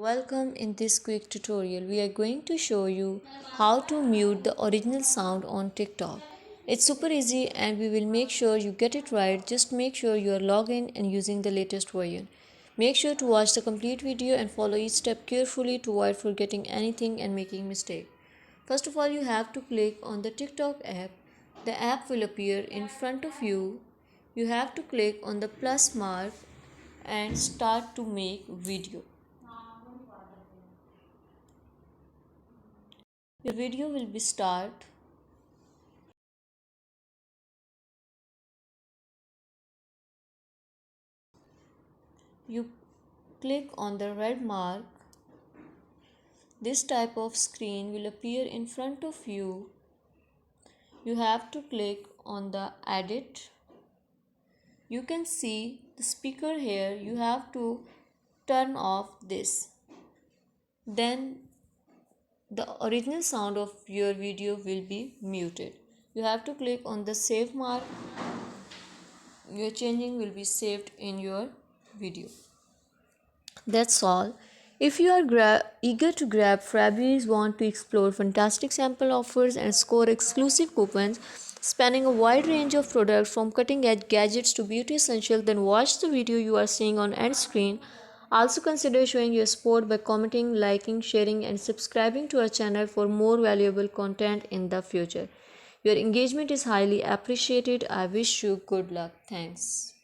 Welcome. In this quick tutorial we are going to show you how to mute the original sound on TikTok. It's super easy and we will make sure you get it right. Just make sure you are logged in and using the latest version. Make sure to watch the complete video and follow each step carefully to avoid forgetting anything and making mistake. First of all, you have to click on the TikTok app. The app will appear in front of you. You have to click on the plus mark and start to make video. Your video will be start. You click on the red mark. This type of screen will appear in front of you. You have to click on the edit. You can see the speaker here. You have to turn off this. Then the original sound of your video will be muted. You have to click on the save mark. Your changing will be saved in your video. That's all. If you are eager to grab freebies, want to explore fantastic sample offers and score exclusive coupons spanning a wide range of products from cutting edge gadgets to beauty essentials, then watch the video you are seeing on end screen. Also consider showing your support by commenting, liking, sharing and subscribing to our channel for more valuable content in the future. Your engagement is highly appreciated. I wish you good luck. Thanks.